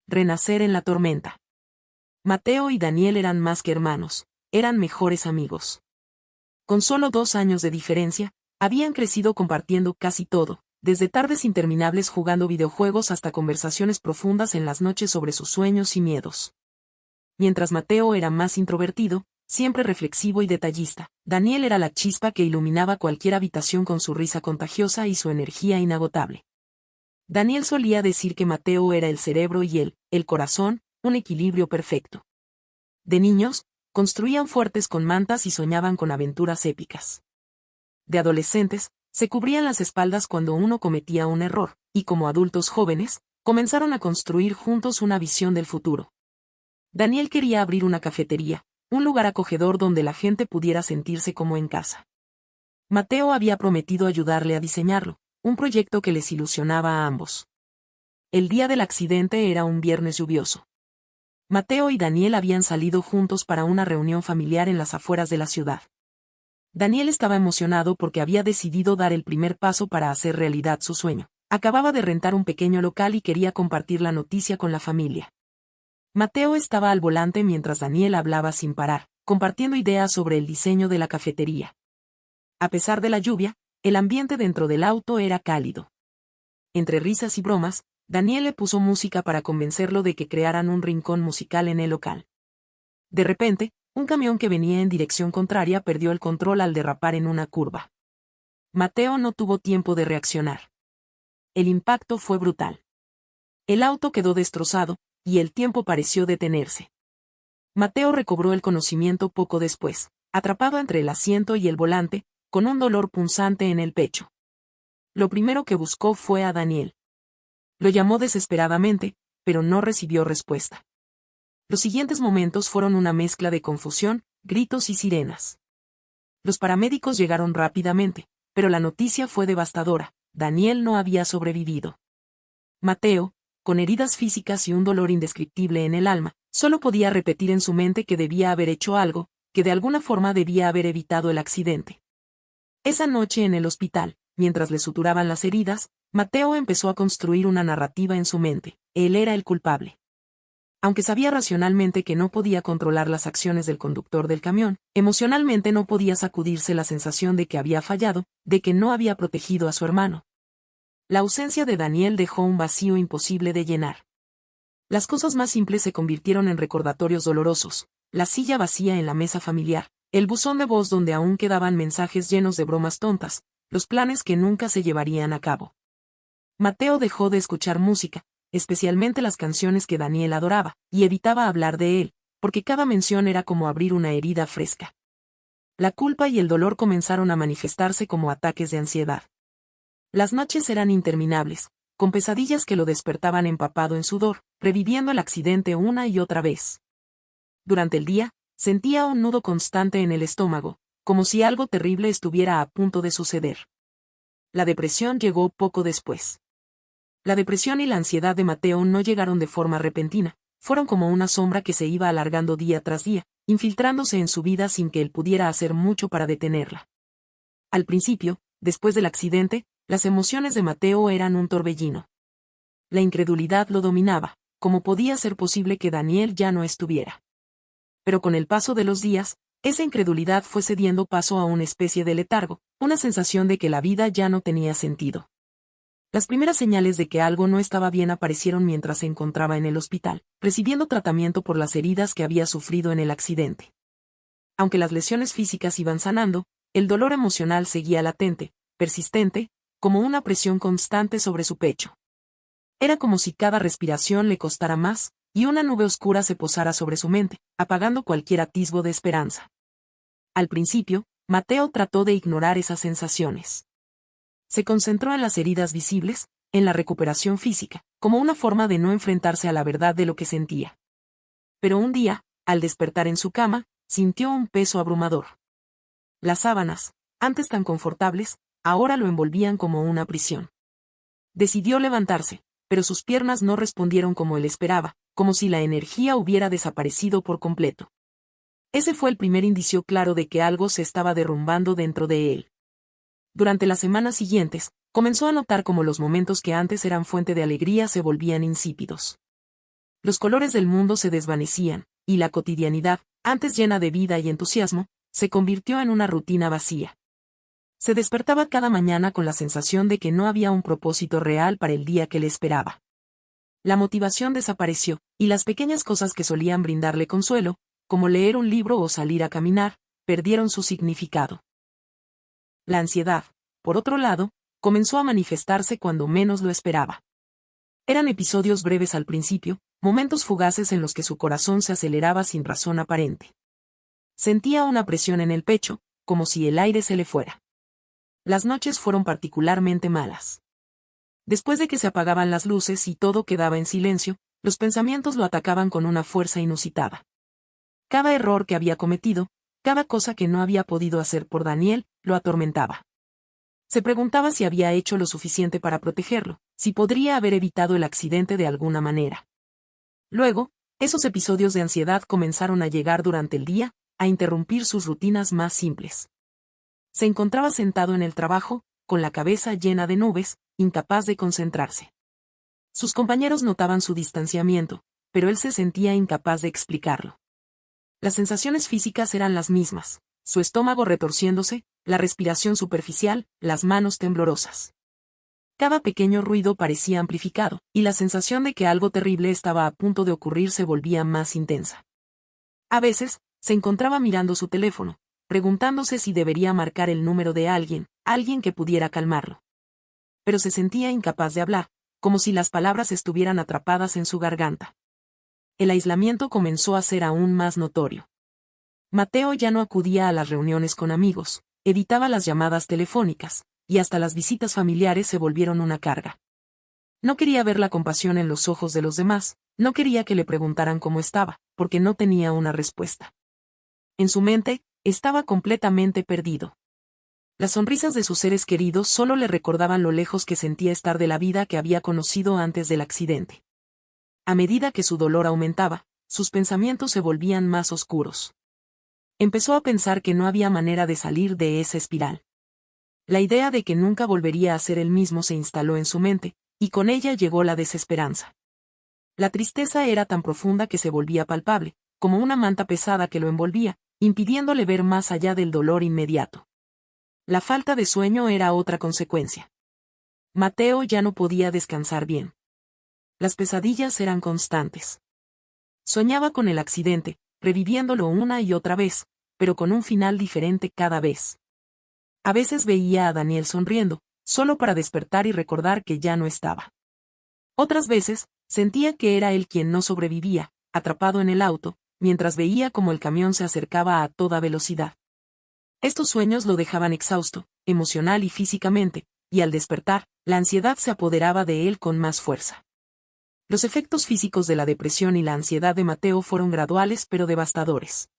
Renacer en la tormenta. Mateo y Daniel eran más que hermanos, eran mejores amigos. Con solo 2 años de diferencia, habían crecido compartiendo casi todo, desde tardes interminables jugando videojuegos hasta conversaciones profundas en las noches sobre sus sueños y miedos. Mientras Mateo era más introvertido, siempre reflexivo y detallista, Daniel era la chispa que iluminaba cualquier habitación con su risa contagiosa y su energía inagotable. Daniel solía decir que Mateo era el cerebro y él, el corazón, un equilibrio perfecto. De niños, construían fuertes con mantas y soñaban con aventuras épicas. De adolescentes, se cubrían las espaldas cuando uno cometía un error, y como adultos jóvenes, comenzaron a construir juntos una visión del futuro. Daniel quería abrir una cafetería, un lugar acogedor donde la gente pudiera sentirse como en casa. Mateo había prometido ayudarle a diseñarlo, un proyecto que les ilusionaba a ambos. El día del accidente era un viernes lluvioso. Mateo y Daniel habían salido juntos para una reunión familiar en las afueras de la ciudad. Daniel estaba emocionado porque había decidido dar el primer paso para hacer realidad su sueño. Acababa de rentar un pequeño local y quería compartir la noticia con la familia. Mateo estaba al volante mientras Daniel hablaba sin parar, compartiendo ideas sobre el diseño de la cafetería. A pesar de la lluvia, el ambiente dentro del auto era cálido. Entre risas y bromas, Daniel le puso música para convencerlo de que crearan un rincón musical en el local. De repente, un camión que venía en dirección contraria perdió el control al derrapar en una curva. Mateo no tuvo tiempo de reaccionar. El impacto fue brutal. El auto quedó destrozado, y el tiempo pareció detenerse. Mateo recobró el conocimiento poco después, atrapado entre el asiento y el volante, con un dolor punzante en el pecho. Lo primero que buscó fue a Daniel. Lo llamó desesperadamente, pero no recibió respuesta. Los siguientes momentos fueron una mezcla de confusión, gritos y sirenas. Los paramédicos llegaron rápidamente, pero la noticia fue devastadora: Daniel no había sobrevivido. Mateo, con heridas físicas y un dolor indescriptible en el alma, solo podía repetir en su mente que debía haber hecho algo, que de alguna forma debía haber evitado el accidente. Esa noche en el hospital, mientras le suturaban las heridas, Mateo empezó a construir una narrativa en su mente: él era el culpable. Aunque sabía racionalmente que no podía controlar las acciones del conductor del camión, emocionalmente no podía sacudirse la sensación de que había fallado, de que no había protegido a su hermano. La ausencia de Daniel dejó un vacío imposible de llenar. Las cosas más simples se convirtieron en recordatorios dolorosos: la silla vacía en la mesa familiar, el buzón de voz donde aún quedaban mensajes llenos de bromas tontas, los planes que nunca se llevarían a cabo. Mateo dejó de escuchar música, especialmente las canciones que Daniel adoraba, y evitaba hablar de él, porque cada mención era como abrir una herida fresca. La culpa y el dolor comenzaron a manifestarse como ataques de ansiedad. Las noches eran interminables, con pesadillas que lo despertaban empapado en sudor, reviviendo el accidente una y otra vez. Durante el día, sentía un nudo constante en el estómago, como si algo terrible estuviera a punto de suceder. La depresión llegó poco después. La depresión y la ansiedad de Mateo no llegaron de forma repentina, fueron como una sombra que se iba alargando día tras día, infiltrándose en su vida sin que él pudiera hacer mucho para detenerla. Al principio, después del accidente, las emociones de Mateo eran un torbellino. La incredulidad lo dominaba: ¿cómo podía ser posible que Daniel ya no estuviera? Pero con el paso de los días, esa incredulidad fue cediendo paso a una especie de letargo, una sensación de que la vida ya no tenía sentido. Las primeras señales de que algo no estaba bien aparecieron mientras se encontraba en el hospital, recibiendo tratamiento por las heridas que había sufrido en el accidente. Aunque las lesiones físicas iban sanando, el dolor emocional seguía latente, persistente, como una presión constante sobre su pecho. Era como si cada respiración le costara más, y una nube oscura se posara sobre su mente, apagando cualquier atisbo de esperanza. Al principio, Mateo trató de ignorar esas sensaciones. Se concentró en las heridas visibles, en la recuperación física, como una forma de no enfrentarse a la verdad de lo que sentía. Pero un día, al despertar en su cama, sintió un peso abrumador. Las sábanas, antes tan confortables, ahora lo envolvían como una prisión. Decidió levantarse, pero sus piernas no respondieron como él esperaba, como si la energía hubiera desaparecido por completo. Ese fue el primer indicio claro de que algo se estaba derrumbando dentro de él. Durante las semanas siguientes, comenzó a notar cómo los momentos que antes eran fuente de alegría se volvían insípidos. los colores del mundo se desvanecían, y la cotidianidad, antes llena de vida y entusiasmo, se convirtió en una rutina vacía. Se despertaba cada mañana con la sensación de que no había un propósito real para el día que le esperaba. La motivación desapareció, y las pequeñas cosas que solían brindarle consuelo, como leer un libro o salir a caminar, perdieron su significado. La ansiedad, por otro lado, comenzó a manifestarse cuando menos lo esperaba. Eran episodios breves al principio, momentos fugaces en los que su corazón se aceleraba sin razón aparente. Sentía una presión en el pecho, como si el aire se le fuera. Las noches fueron particularmente malas. Después de que se apagaban las luces y todo quedaba en silencio, los pensamientos lo atacaban con una fuerza inusitada. Cada error que había cometido, cada cosa que no había podido hacer por Daniel, lo atormentaba. Se preguntaba si había hecho lo suficiente para protegerlo, si podría haber evitado el accidente de alguna manera. Luego, esos episodios de ansiedad comenzaron a llegar durante el día, a interrumpir sus rutinas más simples. Se encontraba sentado en el trabajo, con la cabeza llena de nubes, incapaz de concentrarse. Sus compañeros notaban su distanciamiento, pero él se sentía incapaz de explicarlo. Las sensaciones físicas eran las mismas, su estómago retorciéndose, la respiración superficial, las manos temblorosas. Cada pequeño ruido parecía amplificado, y la sensación de que algo terrible estaba a punto de ocurrir se volvía más intensa. A veces, se encontraba mirando su teléfono, preguntándose si debería marcar el número de alguien que pudiera calmarlo. Pero se sentía incapaz de hablar, como si las palabras estuvieran atrapadas en su garganta. El aislamiento comenzó a ser aún más notorio. Mateo ya no acudía a las reuniones con amigos, evitaba las llamadas telefónicas, y hasta las visitas familiares se volvieron una carga. No quería ver la compasión en los ojos de los demás, no quería que le preguntaran cómo estaba, porque no tenía una respuesta. En su mente, estaba completamente perdido. Las sonrisas de sus seres queridos solo le recordaban lo lejos que sentía estar de la vida que había conocido antes del accidente. A medida que su dolor aumentaba, sus pensamientos se volvían más oscuros. Empezó a pensar que no había manera de salir de esa espiral. La idea de que nunca volvería a ser el mismo se instaló en su mente, y con ella llegó la desesperanza. La tristeza era tan profunda que se volvía palpable, como una manta pesada que lo envolvía, impidiéndole ver más allá del dolor inmediato. La falta de sueño era otra consecuencia. Mateo ya no podía descansar bien. Las pesadillas eran constantes. Soñaba con el accidente, reviviéndolo una y otra vez, pero con un final diferente cada vez. A veces veía a Daniel sonriendo, solo para despertar y recordar que ya no estaba. Otras veces, sentía que era él quien no sobrevivía, atrapado en el auto, mientras veía cómo el camión se acercaba a toda velocidad. Estos sueños lo dejaban exhausto, emocional y físicamente, y al despertar, la ansiedad se apoderaba de él con más fuerza. Los efectos físicos de la depresión y la ansiedad de Mateo fueron graduales pero devastadores.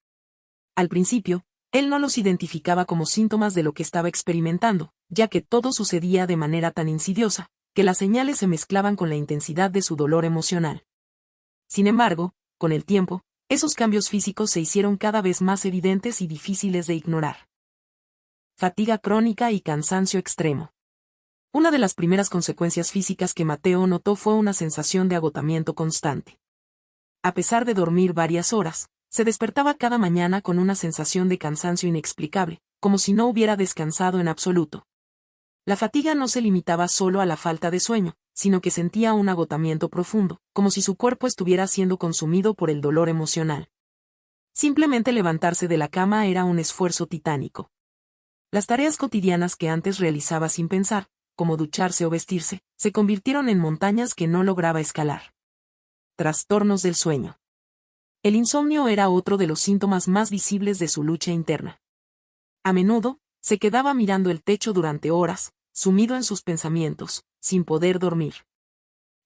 Al principio, él no los identificaba como síntomas de lo que estaba experimentando, ya que todo sucedía de manera tan insidiosa, que las señales se mezclaban con la intensidad de su dolor emocional. Sin embargo, con el tiempo, esos cambios físicos se hicieron cada vez más evidentes y difíciles de ignorar. Fatiga crónica y cansancio extremo. Una de las primeras consecuencias físicas que Mateo notó fue una sensación de agotamiento constante. A pesar de dormir varias horas, se despertaba cada mañana con una sensación de cansancio inexplicable, como si no hubiera descansado en absoluto. La fatiga no se limitaba solo a la falta de sueño, sino que sentía un agotamiento profundo, como si su cuerpo estuviera siendo consumido por el dolor emocional. Simplemente levantarse de la cama era un esfuerzo titánico. Las tareas cotidianas que antes realizaba sin pensar, como ducharse o vestirse, se convirtieron en montañas que no lograba escalar. Trastornos del sueño. El insomnio era otro de los síntomas más visibles de su lucha interna. A menudo, se quedaba mirando el techo durante horas, sumido en sus pensamientos, sin poder dormir.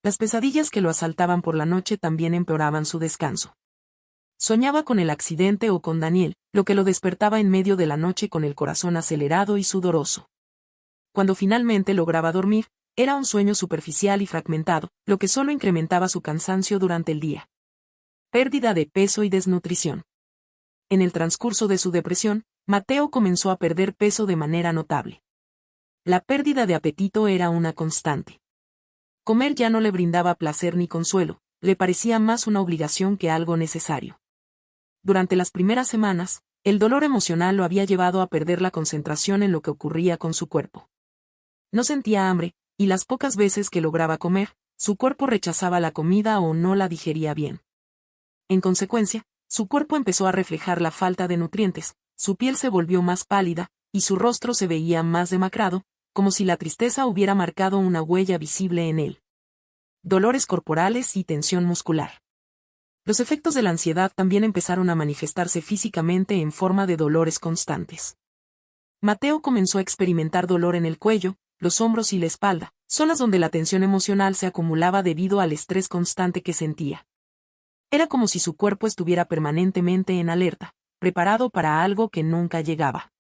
Las pesadillas que lo asaltaban por la noche también empeoraban su descanso. Soñaba con el accidente o con Daniel, lo que lo despertaba en medio de la noche con el corazón acelerado y sudoroso. Cuando finalmente lograba dormir, era un sueño superficial y fragmentado, lo que solo incrementaba su cansancio durante el día. Pérdida de peso y desnutrición. En el transcurso de su depresión, Mateo comenzó a perder peso de manera notable. La pérdida de apetito era una constante. Comer ya no le brindaba placer ni consuelo, le parecía más una obligación que algo necesario. Durante las primeras semanas, el dolor emocional lo había llevado a perder la concentración en lo que ocurría con su cuerpo. No sentía hambre, y las pocas veces que lograba comer, su cuerpo rechazaba la comida o no la digería bien. En consecuencia, su cuerpo empezó a reflejar la falta de nutrientes, su piel se volvió más pálida, y su rostro se veía más demacrado, como si la tristeza hubiera marcado una huella visible en él. Dolores corporales y tensión muscular. Los efectos de la ansiedad también empezaron a manifestarse físicamente en forma de dolores constantes. Mateo comenzó a experimentar dolor en el cuello, los hombros y la espalda, zonas donde la tensión emocional se acumulaba debido al estrés constante que sentía. Era como si su cuerpo estuviera permanentemente en alerta, preparado para algo que nunca llegaba.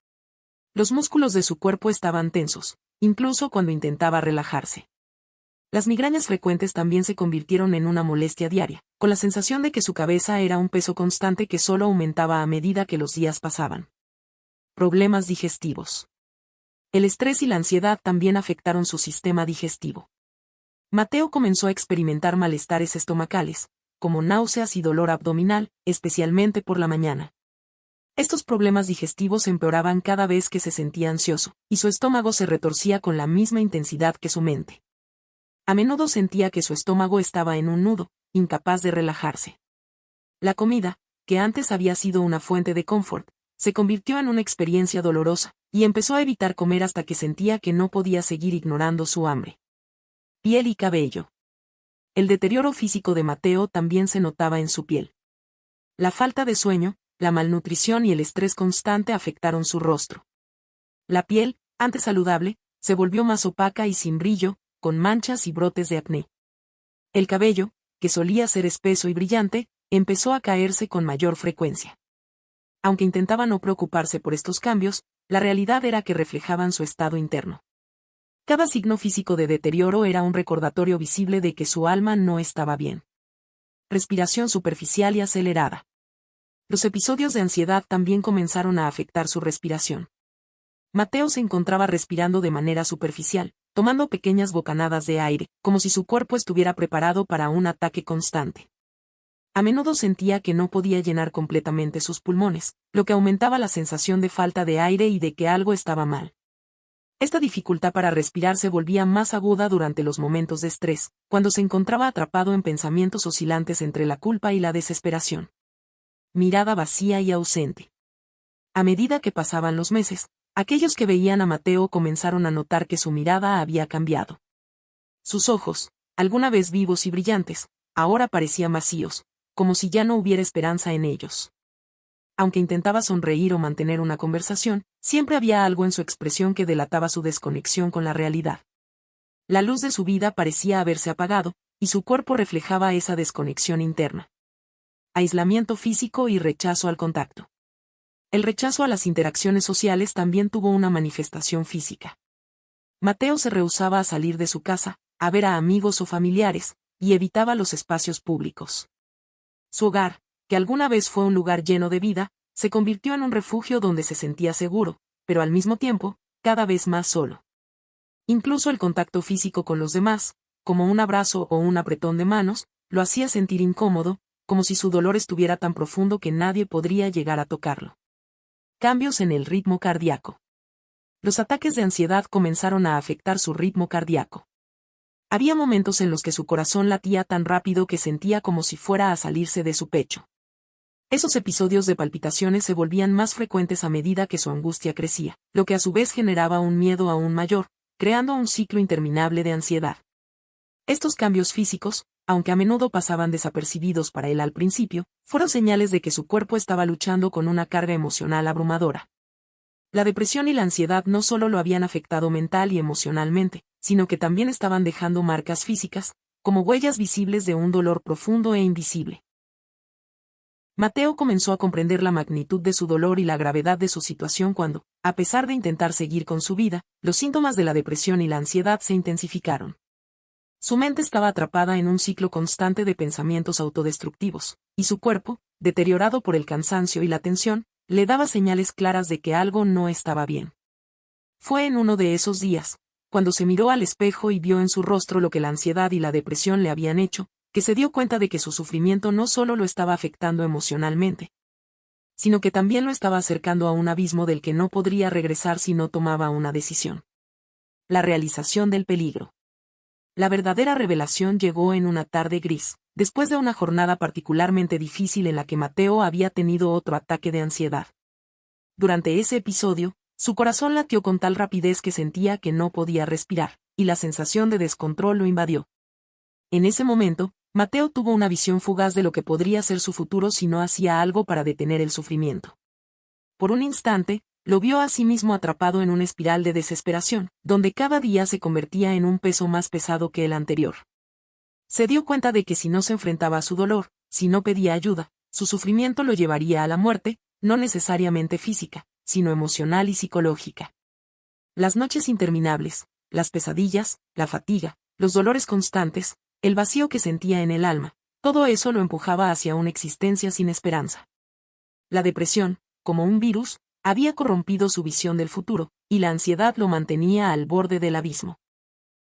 Los músculos de su cuerpo estaban tensos, incluso cuando intentaba relajarse. Las migrañas frecuentes también se convirtieron en una molestia diaria, con la sensación de que su cabeza era un peso constante que solo aumentaba a medida que los días pasaban. Problemas digestivos. El estrés y la ansiedad también afectaron su sistema digestivo. Mateo comenzó a experimentar malestares estomacales, como náuseas y dolor abdominal, especialmente por la mañana. Estos problemas digestivos empeoraban cada vez que se sentía ansioso, y su estómago se retorcía con la misma intensidad que su mente. A menudo sentía que su estómago estaba en un nudo, incapaz de relajarse. La comida, que antes había sido una fuente de confort, se convirtió en una experiencia dolorosa, y empezó a evitar comer hasta que sentía que no podía seguir ignorando su hambre. Piel y cabello. El deterioro físico de Mateo también se notaba en su piel. La falta de sueño, la malnutrición y el estrés constante afectaron su rostro. La piel, antes saludable, se volvió más opaca y sin brillo, con manchas y brotes de acné. El cabello, que solía ser espeso y brillante, empezó a caerse con mayor frecuencia. Aunque intentaba no preocuparse por estos cambios, la realidad era que reflejaban su estado interno. Cada signo físico de deterioro era un recordatorio visible de que su alma no estaba bien. Respiración superficial y acelerada. Los episodios de ansiedad también comenzaron a afectar su respiración. Mateo se encontraba respirando de manera superficial, tomando pequeñas bocanadas de aire, como si su cuerpo estuviera preparado para un ataque constante. A menudo sentía que no podía llenar completamente sus pulmones, lo que aumentaba la sensación de falta de aire y de que algo estaba mal. Esta dificultad para respirar se volvía más aguda durante los momentos de estrés, cuando se encontraba atrapado en pensamientos oscilantes entre la culpa y la desesperación. Mirada vacía y ausente. A medida que pasaban los meses, aquellos que veían a Mateo comenzaron a notar que su mirada había cambiado. Sus ojos, alguna vez vivos y brillantes, ahora parecían vacíos, como si ya no hubiera esperanza en ellos. Aunque intentaba sonreír o mantener una conversación, siempre había algo en su expresión que delataba su desconexión con la realidad. La luz de su vida parecía haberse apagado, y su cuerpo reflejaba esa desconexión interna. Aislamiento físico y rechazo al contacto. El rechazo a las interacciones sociales también tuvo una manifestación física. Mateo se rehusaba a salir de su casa, a ver a amigos o familiares, y evitaba los espacios públicos. Su hogar, que alguna vez fue un lugar lleno de vida, se convirtió en un refugio donde se sentía seguro, pero al mismo tiempo, cada vez más solo. Incluso el contacto físico con los demás, como un abrazo o un apretón de manos, lo hacía sentir incómodo, como si su dolor estuviera tan profundo que nadie podría llegar a tocarlo. Cambios en el ritmo cardíaco. Los ataques de ansiedad comenzaron a afectar su ritmo cardíaco. Había momentos en los que su corazón latía tan rápido que sentía como si fuera a salirse de su pecho. Esos episodios de palpitaciones se volvían más frecuentes a medida que su angustia crecía, lo que a su vez generaba un miedo aún mayor, creando un ciclo interminable de ansiedad. Estos cambios físicos, aunque a menudo pasaban desapercibidos para él al principio, fueron señales de que su cuerpo estaba luchando con una carga emocional abrumadora. La depresión y la ansiedad no solo lo habían afectado mental y emocionalmente, sino que también estaban dejando marcas físicas, como huellas visibles de un dolor profundo e invisible. Mateo comenzó a comprender la magnitud de su dolor y la gravedad de su situación cuando, a pesar de intentar seguir con su vida, los síntomas de la depresión y la ansiedad se intensificaron. Su mente estaba atrapada en un ciclo constante de pensamientos autodestructivos, y su cuerpo, deteriorado por el cansancio y la tensión, le daba señales claras de que algo no estaba bien. Fue en uno de esos días, cuando se miró al espejo y vio en su rostro lo que la ansiedad y la depresión le habían hecho, que se dio cuenta de que su sufrimiento no solo lo estaba afectando emocionalmente, sino que también lo estaba acercando a un abismo del que no podría regresar si no tomaba una decisión. La realización del peligro. La verdadera revelación llegó en una tarde gris, después de una jornada particularmente difícil en la que Mateo había tenido otro ataque de ansiedad. Durante ese episodio, su corazón latió con tal rapidez que sentía que no podía respirar, y la sensación de descontrol lo invadió. En ese momento, Mateo tuvo una visión fugaz de lo que podría ser su futuro si no hacía algo para detener el sufrimiento. Por un instante, lo vio a sí mismo atrapado en una espiral de desesperación, donde cada día se convertía en un peso más pesado que el anterior. Se dio cuenta de que si no se enfrentaba a su dolor, si no pedía ayuda, su sufrimiento lo llevaría a la muerte, no necesariamente física, sino emocional y psicológica. Las noches interminables, las pesadillas, la fatiga, los dolores constantes, el vacío que sentía en el alma, todo eso lo empujaba hacia una existencia sin esperanza. La depresión, como un virus, había corrompido su visión del futuro, y la ansiedad lo mantenía al borde del abismo.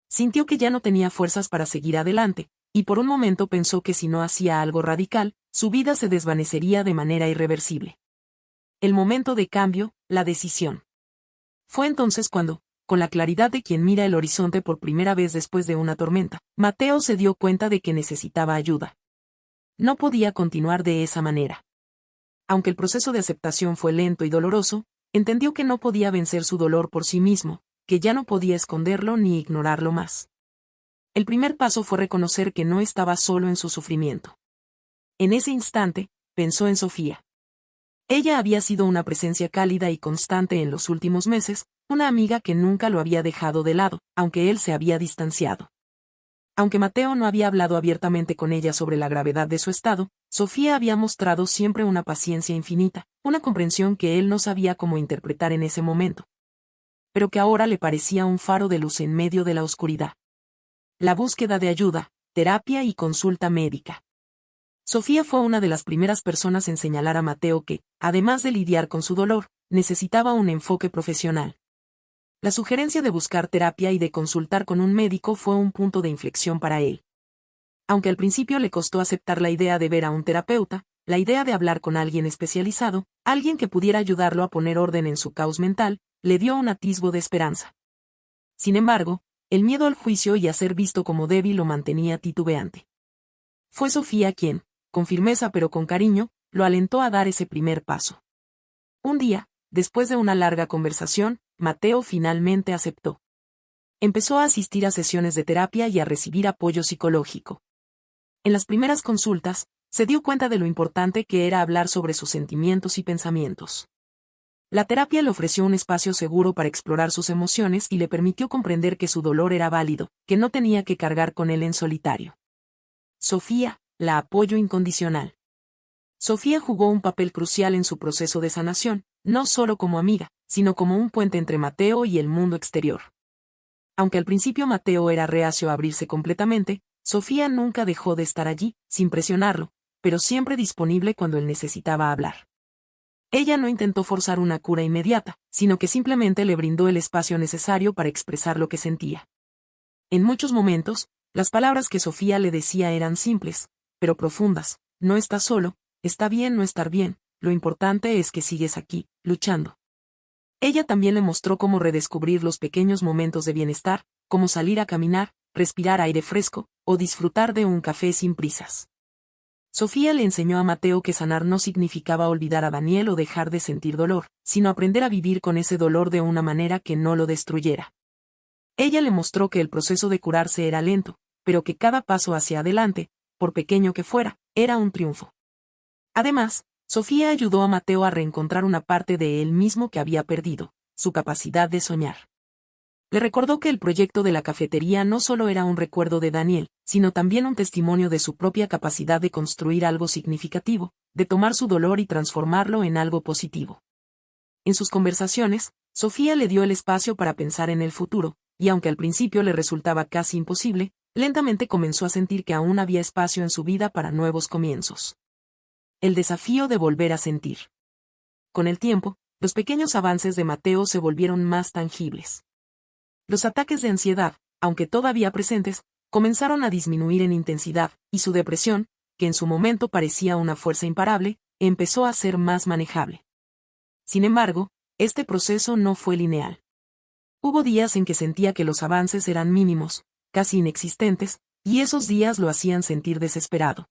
Sintió que ya no tenía fuerzas para seguir adelante, y por un momento pensó que si no hacía algo radical, su vida se desvanecería de manera irreversible. El momento de cambio, la decisión. Fue entonces cuando, con la claridad de quien mira el horizonte por primera vez después de una tormenta, Mateo se dio cuenta de que necesitaba ayuda. No podía continuar de esa manera. Aunque el proceso de aceptación fue lento y doloroso, entendió que no podía vencer su dolor por sí mismo, que ya no podía esconderlo ni ignorarlo más. El primer paso fue reconocer que no estaba solo en su sufrimiento. En ese instante, pensó en Sofía. Ella había sido una presencia cálida y constante en los últimos meses, una amiga que nunca lo había dejado de lado, aunque él se había distanciado. Aunque Mateo no había hablado abiertamente con ella sobre la gravedad de su estado, Sofía había mostrado siempre una paciencia infinita, una comprensión que él no sabía cómo interpretar en ese momento, pero que ahora le parecía un faro de luz en medio de la oscuridad. La búsqueda de ayuda, terapia y consulta médica. Sofía fue una de las primeras personas en señalar a Mateo que, además de lidiar con su dolor, necesitaba un enfoque profesional. La sugerencia de buscar terapia y de consultar con un médico fue un punto de inflexión para él. Aunque al principio le costó aceptar la idea de ver a un terapeuta, la idea de hablar con alguien especializado, alguien que pudiera ayudarlo a poner orden en su caos mental, le dio un atisbo de esperanza. Sin embargo, el miedo al juicio y a ser visto como débil lo mantenía titubeante. Fue Sofía quien, con firmeza pero con cariño, lo alentó a dar ese primer paso. Un día, después de una larga conversación, Mateo finalmente aceptó. Empezó a asistir a sesiones de terapia y a recibir apoyo psicológico. En las primeras consultas, se dio cuenta de lo importante que era hablar sobre sus sentimientos y pensamientos. La terapia le ofreció un espacio seguro para explorar sus emociones y le permitió comprender que su dolor era válido, que no tenía que cargar con él en solitario. Sofía, la apoyo incondicional. Sofía jugó un papel crucial en su proceso de sanación, no solo como amiga, sino como un puente entre Mateo y el mundo exterior. Aunque al principio Mateo era reacio a abrirse completamente, Sofía nunca dejó de estar allí, sin presionarlo, pero siempre disponible cuando él necesitaba hablar. Ella no intentó forzar una cura inmediata, sino que simplemente le brindó el espacio necesario para expresar lo que sentía. En muchos momentos, las palabras que Sofía le decía eran simples, pero profundas: no estás solo, está bien no estar bien, lo importante es que sigues aquí, luchando. Ella también le mostró cómo redescubrir los pequeños momentos de bienestar, como salir a caminar, respirar aire fresco, o disfrutar de un café sin prisas. Sofía le enseñó a Mateo que sanar no significaba olvidar a Daniel o dejar de sentir dolor, sino aprender a vivir con ese dolor de una manera que no lo destruyera. Ella le mostró que el proceso de curarse era lento, pero que cada paso hacia adelante, por pequeño que fuera, era un triunfo. Además, Sofía ayudó a Mateo a reencontrar una parte de él mismo que había perdido, su capacidad de soñar. Le recordó que el proyecto de la cafetería no solo era un recuerdo de Daniel, sino también un testimonio de su propia capacidad de construir algo significativo, de tomar su dolor y transformarlo en algo positivo. En sus conversaciones, Sofía le dio el espacio para pensar en el futuro, y aunque al principio le resultaba casi imposible, lentamente comenzó a sentir que aún había espacio en su vida para nuevos comienzos. El desafío de volver a sentir. Con el tiempo, los pequeños avances de Mateo se volvieron más tangibles. Los ataques de ansiedad, aunque todavía presentes, comenzaron a disminuir en intensidad, y su depresión, que en su momento parecía una fuerza imparable, empezó a ser más manejable. Sin embargo, este proceso no fue lineal. Hubo días en que sentía que los avances eran mínimos, casi inexistentes, y esos días lo hacían sentir desesperado.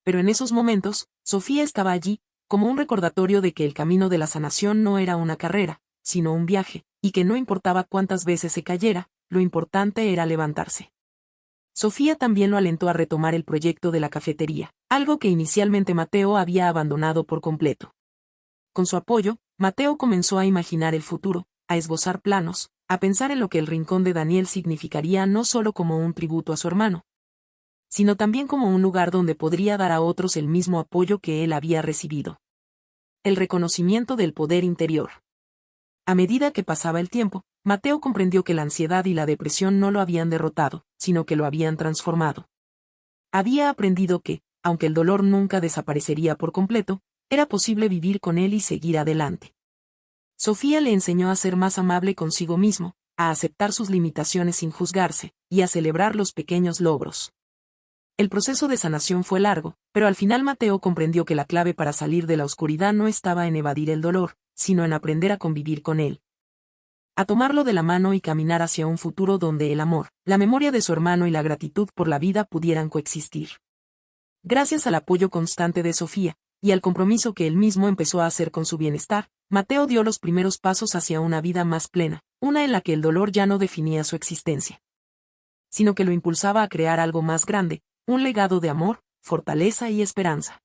Pero en esos momentos, Sofía estaba allí, como un recordatorio de que el camino de la sanación no era una carrera, sino un viaje, y que no importaba cuántas veces se cayera, lo importante era levantarse. Sofía también lo alentó a retomar el proyecto de la cafetería, algo que inicialmente Mateo había abandonado por completo. Con su apoyo, Mateo comenzó a imaginar el futuro, a esbozar planos, a pensar en lo que el rincón de Daniel significaría no solo como un tributo a su hermano, sino también como un lugar donde podría dar a otros el mismo apoyo que él había recibido. El reconocimiento del poder interior. A medida que pasaba el tiempo, Mateo comprendió que la ansiedad y la depresión no lo habían derrotado, sino que lo habían transformado. Había aprendido que, aunque el dolor nunca desaparecería por completo, era posible vivir con él y seguir adelante. Sofía le enseñó a ser más amable consigo mismo, a aceptar sus limitaciones sin juzgarse, y a celebrar los pequeños logros. El proceso de sanación fue largo, pero al final Mateo comprendió que la clave para salir de la oscuridad no estaba en evadir el dolor, sino en aprender a convivir con él. A tomarlo de la mano y caminar hacia un futuro donde el amor, la memoria de su hermano y la gratitud por la vida pudieran coexistir. Gracias al apoyo constante de Sofía, y al compromiso que él mismo empezó a hacer con su bienestar, Mateo dio los primeros pasos hacia una vida más plena, una en la que el dolor ya no definía su existencia, sino que lo impulsaba a crear algo más grande, un legado de amor, fortaleza y esperanza.